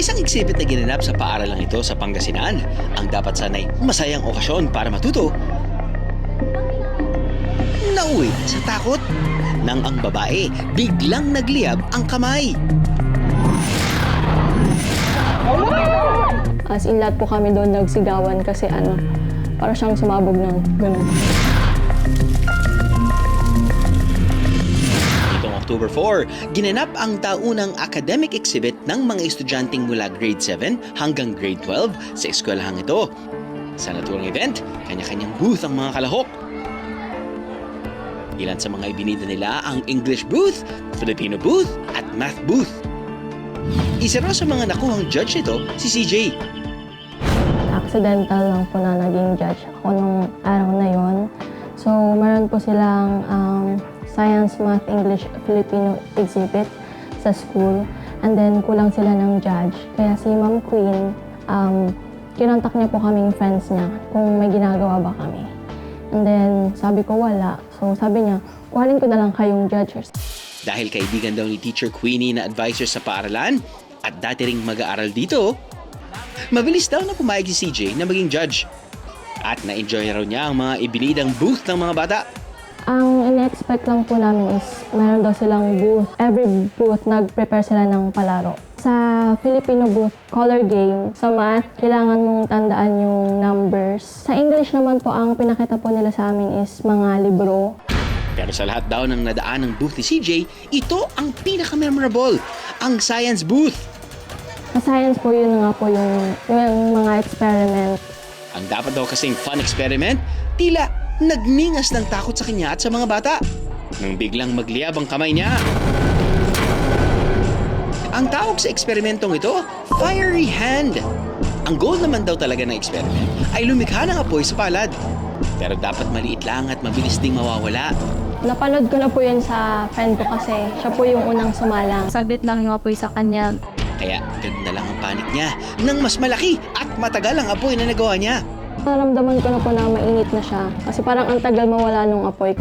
isang exhibit na ginanap sa paaralang ito sa Pangasinan, ang dapat sanay masayang okasyon para matuto, nauwi sa takot nang ang babae biglang nagliyab ang kamay. As in, lahat po kami doon nagsigawan kasi para siyang sumabog ng ganun. Itong October 4, ginanap ang taunang academic exhibit ng mga estudyanteng mula grade 7 hanggang grade 12 sa eskwelahang ito. Sa naturang event, kanya-kanyang booth ang mga kalahok. Ilan sa mga ibinida nila ang English booth, Filipino booth, at Math booth. Isa raw sa mga nakuhang judge nito, si CJ. Accidental lang po na naging judge ako nung araw na yon. So, meron po silang Science, Math, English, Filipino exhibit sa school. And then, kulang sila ng judge. Kaya si Ma'am Queen, kinontak niya po kaming friends niya kung may ginagawa ba kami. And then, sabi ko wala. So, sabi niya, kuhanin ko na lang kayong judges. Dahil kaibigan daw ni Teacher Queenie na advisor sa paaralan at dati ring mag-aaral dito, mabilis daw na pumayag si CJ na maging judge. At na-enjoy raw niya ang mga ibinidang booth ng mga bata. Ang ina-expect lang po namin is meron daw silang booth. Every booth, nag-prepare sila ng palaro. Sa Filipino booth, color game. Sa math, kailangan mong tandaan yung numbers. Sa English naman po, ang pinakita po nila sa amin is mga libro. Pero sa lahat daw ng nadaan ng booth ni CJ, ito ang pinaka-memorable, ang science booth. Sa science po, yun nga po yung mga experiment. Ang dapat daw kasing fun experiment, tila nagningas ng takot sa kanya at sa mga bata. Nang biglang magliyab ang kamay niya. Ang tawag sa eksperimentong ito, fiery hand. Ang goal naman daw talaga ng experiment ay lumikha ng apoy sa palad. Pero dapat maliit lang at mabilis ding mawawala. Napanood ko na po yun sa friend ko kasi siya po yung unang sumalang. Saglit lang yung apoy sa kanya. Kaya ganun na lang ang panik niya nang mas malaki at matagal ang apoy na nagawa niya. Naramdaman ko na po na mainit na siya kasi parang ang tagal mawala nung apoy.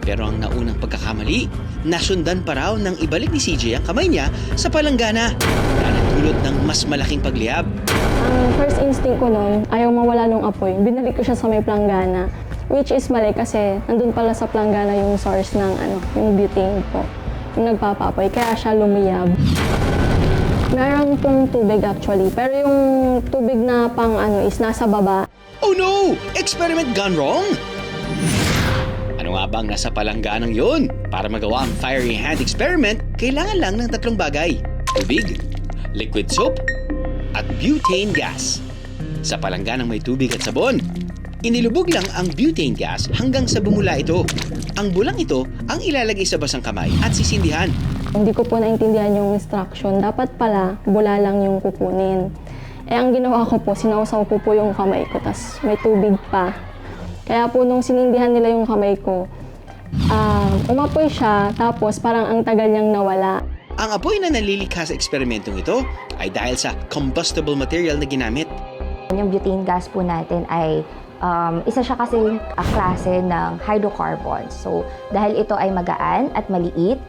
Pero ang naunang pagkakamali, nasundan pa raw ng ibalik ni CJ ang kamay niya sa palanggana na nagdulot ng mas malaking pagliyab. Ang first instinct ko noon, ayaw mawala nung apoy. Binalik ko siya sa may planggana. Which is mali kasi nandun pala sa planggana yung source ng yung butane po. Yung nagpapaapoy, kaya siya lumiyab. Meron pong tubig actually, pero yung tubig na pang is nasa baba. Oh no! Experiment gone wrong? Ano nga bang nasa palangganang yun? Para magawa ang fiery hand experiment, kailangan lang ng tatlong bagay. Tubig, liquid soap, at butane gas. Sa palangganang may tubig at sabon, inilubog lang ang butane gas hanggang sa bumula ito. Ang bulang ito ang ilalagay sa basang kamay at sisindihan. Hindi ko po naintindihan yung instruction. Dapat pala, bula lang yung kukunin. Ang ginawa ko po, sinausaw ko po yung kamay ko, tas may tubig pa. Kaya po nung sinindihan nila yung kamay ko, umapoy siya, tapos parang ang tagal niyang nawala. Ang apoy na nalilikha sa eksperimentong ito ay dahil sa combustible material na ginamit. Yung butane gas po natin ay isa siya kasi klase ng hydrocarbons. So, dahil ito ay magaan at maliit,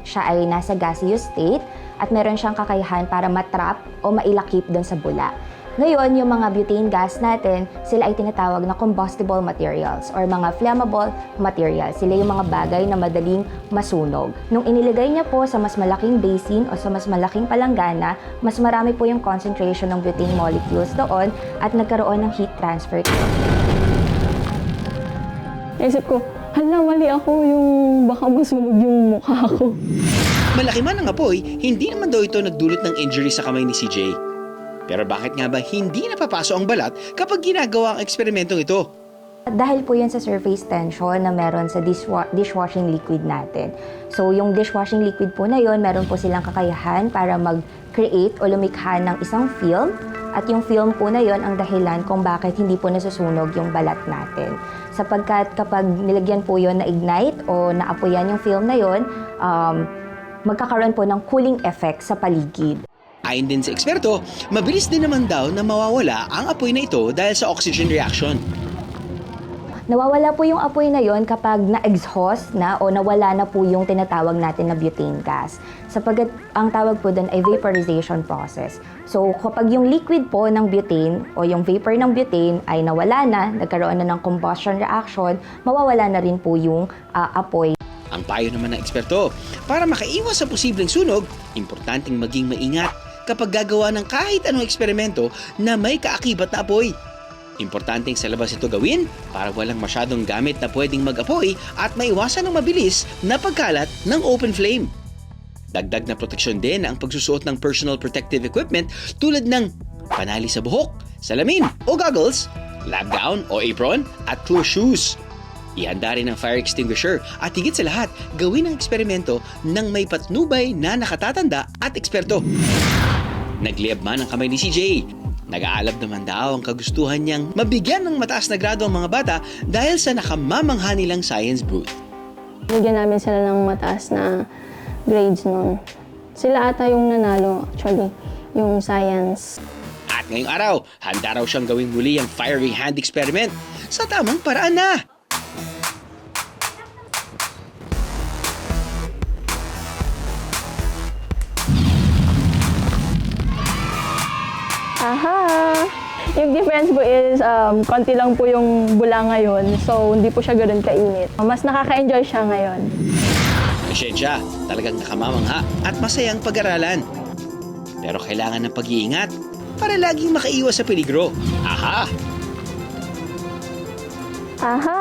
siya ay nasa gaseous state at meron siyang kakayahan para matrap o mailakip doon sa bula. Ngayon, yung mga butane gas natin, sila ay tinatawag na combustible materials or mga flammable materials. Sila yung mga bagay na madaling masunog. Nung inilagay niya po sa mas malaking basin o sa mas malaking palanggana, mas marami po yung concentration ng butane molecules doon at nagkaroon ng heat transfer. Naisip ko, hala, mali ako yung baka masunog yung mukha ko. Malaki man ang apoy, hindi naman daw ito nagdulot ng injury sa kamay ni CJ. Pero bakit nga ba hindi napapaso ang balat kapag ginagawa ang eksperimentong ito? Dahil po yan sa surface tension na meron sa dishwashing liquid natin. So yung dishwashing liquid po na yon, meron po silang kakayahan para mag-create o lumikha ng isang film. At yung film po na yon ang dahilan kung bakit hindi po nasusunog yung balat natin. Sapagkat kapag nilagyan po yon na ignite o naapoyan yung film na yon, magkakaroon po ng cooling effect sa paligid. Ayon din sa eksperto, mabilis din naman daw na mawawala ang apoy na ito dahil sa oxygen reaction. Nawawala po yung apoy na yon kapag na-exhaust na o nawala na po yung tinatawag natin na butane gas. Sapagkat ang tawag po doon ay vaporization process. So kapag yung liquid po ng butane o yung vapor ng butane ay nawala na, nagkaroon na ng combustion reaction, mawawala na rin po yung apoy. Ang payo naman ng eksperto, para makaiwas sa posibleng sunog, importanteng maging maingat kapag gagawa ng kahit anong eksperimento na may kaakibat na apoy. Importanteng sa labas ito gawin para walang masyadong gamit na pwedeng mag-apoy at maiwasan ng mabilis na pagkalat ng open flame. Dagdag na proteksyon din ang pagsusuot ng personal protective equipment tulad ng panali sa buhok, salamin o goggles, lab gown o apron at closed shoes. Ihanda rin ang fire extinguisher at higit sa lahat, gawin ang eksperimento ng may patnubay na nakatatanda at eksperto. Nagliyab man ang kamay ni CJ. Nag-aalab naman daw ang kagustuhan niyang mabigyan ng mataas na grado ang mga bata dahil sa nakamamangha nilang science booth. Bigyan namin sila ng mataas na grades noon. Sila ata yung nanalo, actually, yung science. At ngayong araw, handa raw siyang gawing muli ang fiery hand experiment sa tamang paraan na. Aha! Yung difference po is, konti lang po yung bula ngayon, so hindi po siya ganoon kainit. Mas nakaka-enjoy siya ngayon. Pasensya, talagang nakamamangha at masayang pag-aralan. Pero kailangan ng pag-iingat para laging makaiwas sa peligro. Aha! Aha!